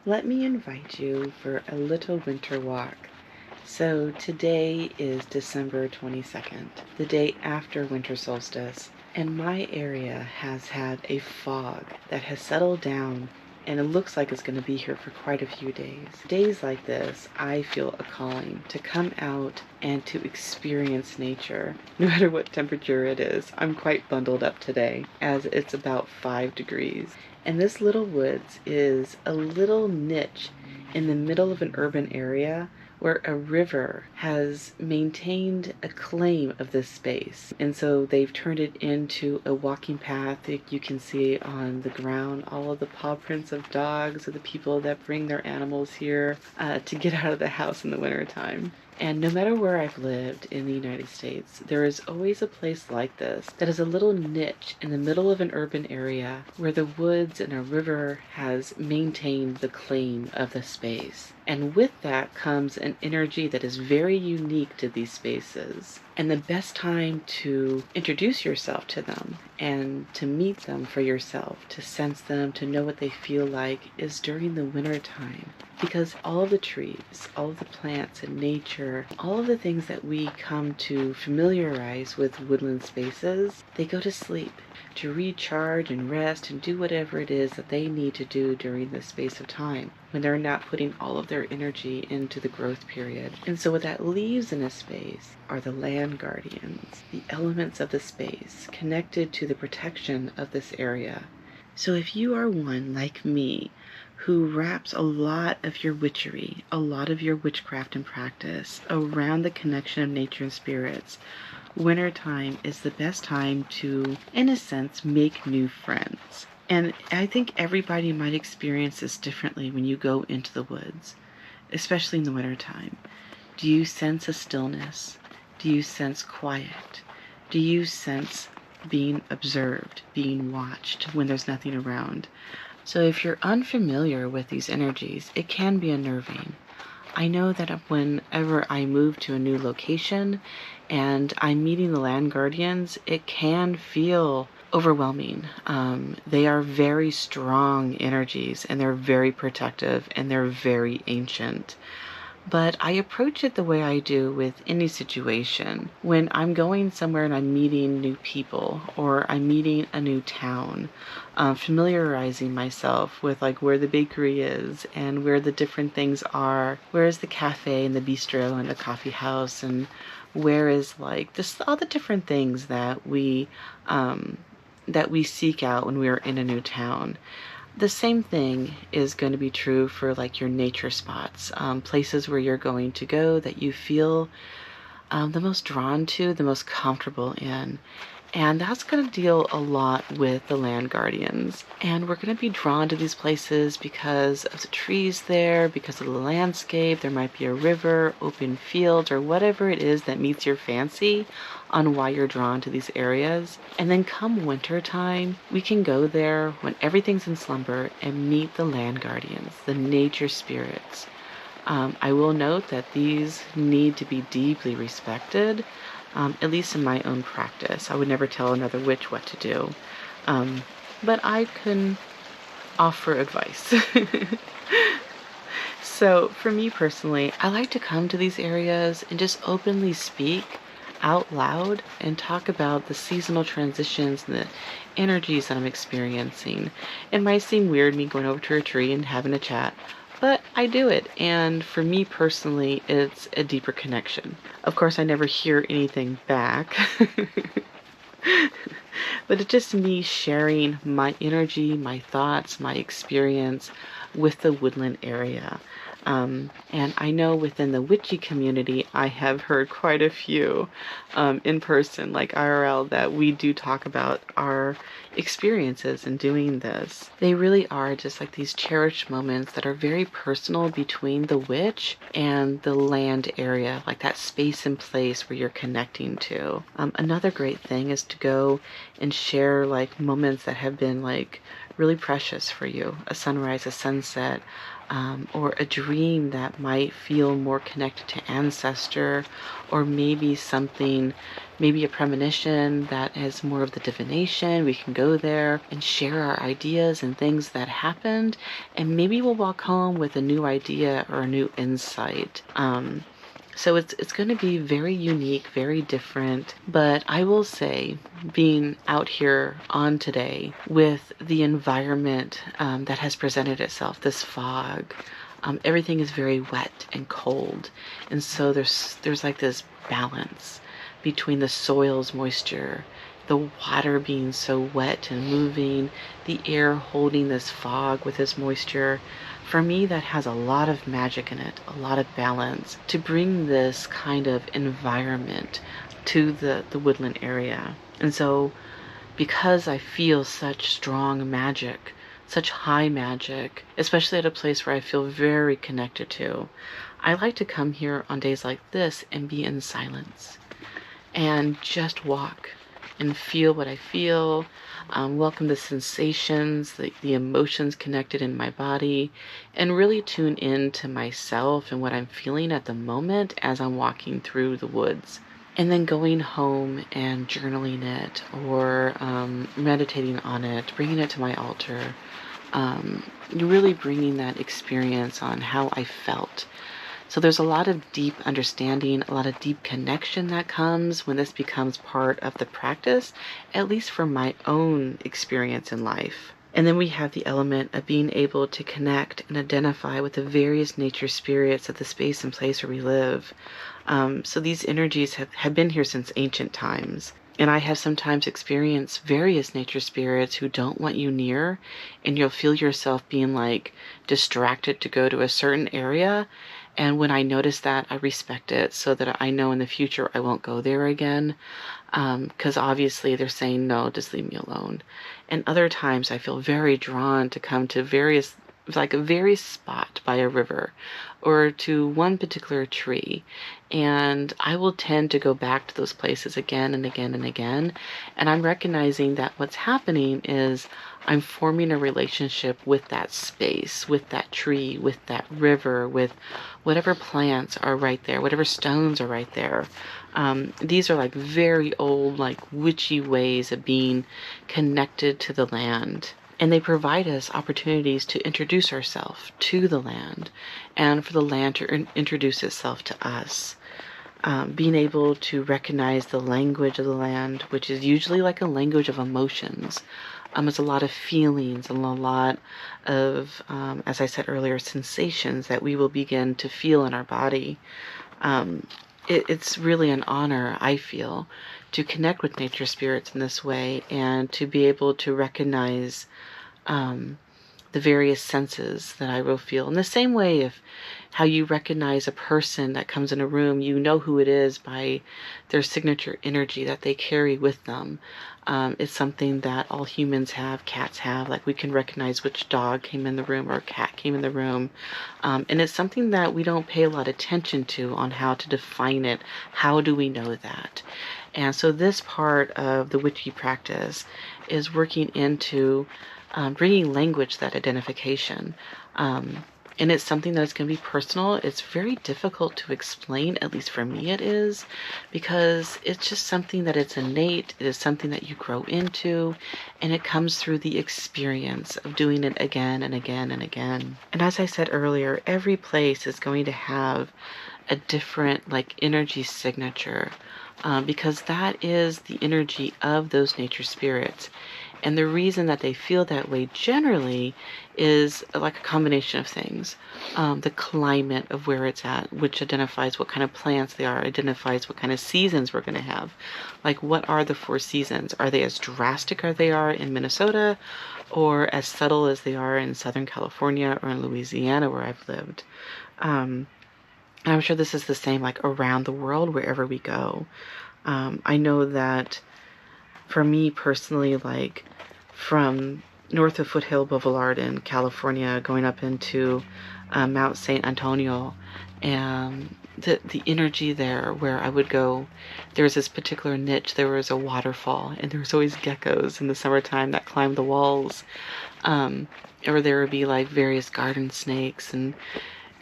let me invite you for a little winter walk. So today is December 22nd, the day after winter solstice, and my area has had a fog that has settled down, and it looks like it's going to be here for quite a few days. Days like this, I feel a calling to come out and to experience nature, no matter what temperature it is. I'm quite bundled up today, as it's about 5 degrees. And this little woods is a little niche in the middle of an urban area where a river has maintained a claim of this space. And so they've turned it into a walking path that you can see on the ground, all of the paw prints of dogs of the people that bring their animals here to get out of the house in the wintertime. And no matter where I've lived in the United States, there is always a place like this that is a little niche in the middle of an urban area where the woods and a river has maintained the claim of the space. And with that comes an energy that is very unique to these spaces. And the best time to introduce yourself to them and to meet them for yourself, to sense them, to know what they feel like, is during the winter time. Because all of the trees, all of the plants and nature, all of the things that we come to familiarize with woodland spaces, they go to sleep to recharge and rest and do whatever it is that they need to do during this space of time when they're not putting all of their energy into the growth period. And so what that leaves in a space are the land guardians, the elements of the space connected to the protection of this area. So if you are one like me who wraps a lot of your witchery, a lot of your witchcraft and practice around the connection of nature and spirits, wintertime is the best time to, in a sense, make new friends. And I think everybody might experience this differently when you go into the woods, especially in the wintertime. Do you sense a stillness? Do you sense quiet? Do you sense being observed, being watched when there's nothing around? So if you're unfamiliar with these energies, it can be unnerving. I know that whenever I move to a new location and I'm meeting the land guardians, it can feel overwhelming. They are very strong energies, and they're very protective, and they're very ancient. But I approach it the way I do with any situation. When I'm going somewhere and I'm meeting new people, or I'm meeting a new town, familiarizing myself with like where the bakery is and where the different things are, where is the cafe and the bistro and the coffee house, and where is like just all the different things that we seek out when we are in a new town. The same thing is going to be true for like your nature spots, places where you're going to go that you feel the most drawn to, the most comfortable in. And that's going to deal a lot with the land guardians. And we're going to be drawn to these places because of the trees there, because of the landscape. There might be a river, open fields, or whatever it is that meets your fancy on why you're drawn to these areas. And then come winter time, we can go there when everything's in slumber and meet the land guardians, the nature spirits. I will note that these need to be deeply respected. At least in my own practice. I would never tell another witch what to do. But I can offer advice. So for me personally, I like to come to these areas and just openly speak out loud and talk about the seasonal transitions and the energies that I'm experiencing. It might seem weird me going over to a tree and having a chat, but I do it, and for me personally, it's a deeper connection. Of course, I never hear anything back, but it's just me sharing my energy, my thoughts, my experience with the woodland area. And I know within the witchy community, I have heard quite a few in person, like IRL, that we do talk about our experiences in doing this. They really are just like these cherished moments that are very personal between the witch and the land area, like that space and place where you're connecting to. Another great thing is to go and share like moments that have been like really precious for you, a sunrise, a sunset, or a dream that might feel more connected to ancestor, or maybe something, maybe a premonition that has more of the divination. We can go there and share our ideas and things that happened, and maybe we'll walk home with a new idea or a new insight. So it's going to be very unique, very different. But I will say, being out here on today with the environment that has presented itself, this fog, everything is very wet and cold, and so there's like this balance between the soil's moisture, the water being so wet and moving, the air holding this fog with this moisture. For me, that has a lot of magic in it, a lot of balance, to bring this kind of environment to the woodland area. And so, because I feel such strong magic, such high magic, especially at a place where I feel very connected to, I like to come here on days like this and be in silence and just walk and feel what I feel, welcome the sensations, the emotions connected in my body, and really tune in to myself and what I'm feeling at the moment as I'm walking through the woods. And then going home and journaling it, or meditating on it, bringing it to my altar, really bringing that experience on how I felt. So there's a lot of deep understanding, a lot of deep connection that comes when this becomes part of the practice, at least for my own experience in life. And then we have the element of being able to connect and identify with the various nature spirits of the space and place where we live. So these energies have been here since ancient times. And I have sometimes experienced various nature spirits who don't want you near, and you'll feel yourself being like distracted to go to a certain area. And when I notice that, I respect it so that I know in the future I won't go there again. Because obviously they're saying, no, just leave me alone. And other times I feel very drawn to come to various, like a very spot by a river or to one particular tree. And I will tend to go back to those places again and again and again. And I'm recognizing that what's happening is I'm forming a relationship with that space, with that tree, with that river, with whatever plants are right there, whatever stones are right there. These are like very old, like witchy ways of being connected to the land. And they provide us opportunities to introduce ourselves to the land and for the land to introduce itself to us. Being able to recognize the language of the land, which is usually like a language of emotions. It's a lot of feelings and a lot of, as I said earlier, sensations that we will begin to feel in our body. It's really an honor, I feel, to connect with nature spirits in this way and to be able to recognize the various senses that I will feel. In the same way, if how you recognize a person that comes in a room, you know who it is by their signature energy that they carry with them. It's something that all humans have, cats have, like we can recognize which dog came in the room or cat came in the room. And it's something that we don't pay a lot of attention to on how to define it. How do we know that? And so this part of the witchy practice is working into bringing language to that identification. And it's something that's going to be personal. It's very difficult to explain, at least for me it is, because it's just something that it's innate. It is something that you grow into, and it comes through the experience of doing it again and again and again. And as I said earlier, every place is going to have a different like energy signature, because that is the energy of those nature spirits. And the reason that they feel that way generally is like a combination of things. The climate of where it's at, which identifies what kind of plants they are, identifies what kind of seasons we're going to have. Like, what are the 4 seasons? Are they as drastic as they are in Minnesota, or as subtle as they are in Southern California or in Louisiana where I've lived? And I'm sure this is the same like around the world, wherever we go. I know that for me personally, like from north of Foothill Boulevard in California, going up into Mount St. Antonio, and the energy there where I would go. There was this particular niche. There was a waterfall, and there was always geckos in the summertime that climbed the walls. Or there would be like various garden snakes, and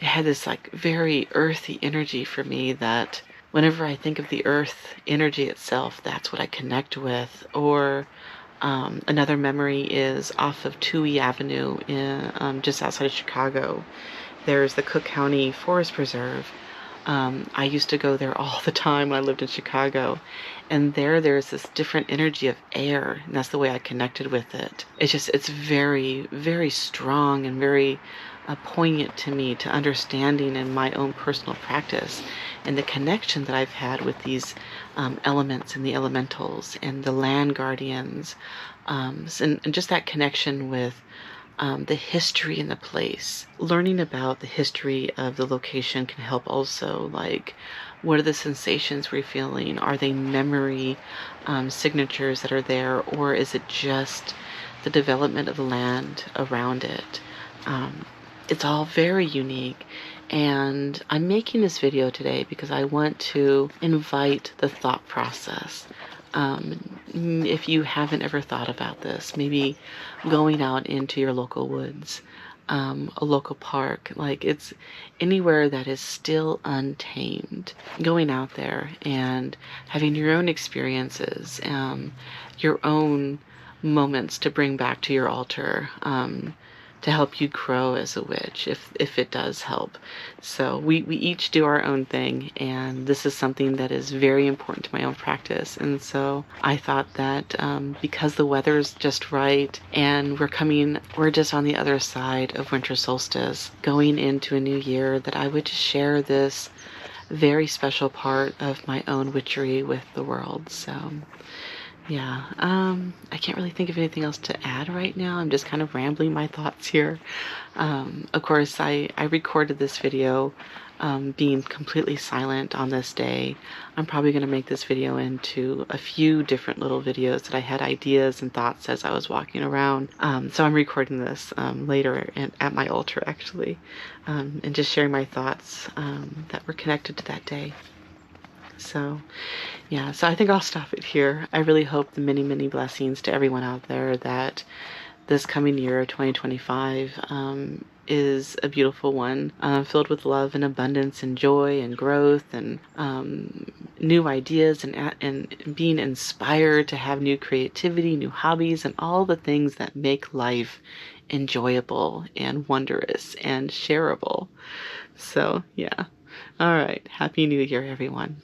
it had this like very earthy energy for me that whenever I think of the earth energy itself, that's what I connect with. Or another memory is off of Toohey Avenue in just outside of Chicago. There's the Cook County Forest Preserve. I used to go there all the time when I lived in Chicago, and there's this different energy of air, and that's the way I connected with it. It's very, very strong and very poignant to me, to understanding in my own personal practice, and the connection that I've had with these elements and the elementals and the land guardians, and just that connection with the history in the place. Learning about the history of the location can help also, like, what are the sensations we're feeling? Are they memory signatures that are there, or is it just the development of the land around it? It's all very unique, and I'm making this video today because I want to invite the thought process. If you haven't ever thought about this, maybe going out into your local woods, a local park, like it's anywhere that is still untamed, going out there and having your own experiences, your own moments to bring back to your altar, to help you grow as a witch, if it does help. So we each do our own thing, and this is something that is very important to my own practice. And so I thought that because the weather's just right, and we're just on the other side of winter solstice, going into a new year, that I would just share this very special part of my own witchery with the world. So yeah, I can't really think of anything else to add right now. I'm just kind of rambling my thoughts here. Of course, I recorded this video being completely silent on this day. I'm probably going to make this video into a few different little videos that I had ideas and thoughts as I was walking around. So I'm recording this later at my altar, actually, and just sharing my thoughts that were connected to that day. So yeah, so I think I'll stop it here. I really hope the many, many blessings to everyone out there, that this coming year of 2025 is a beautiful one, filled with love and abundance and joy and growth, and new ideas, and being inspired to have new creativity, new hobbies, and all the things that make life enjoyable and wondrous and shareable. So yeah. All right. Happy New Year, everyone.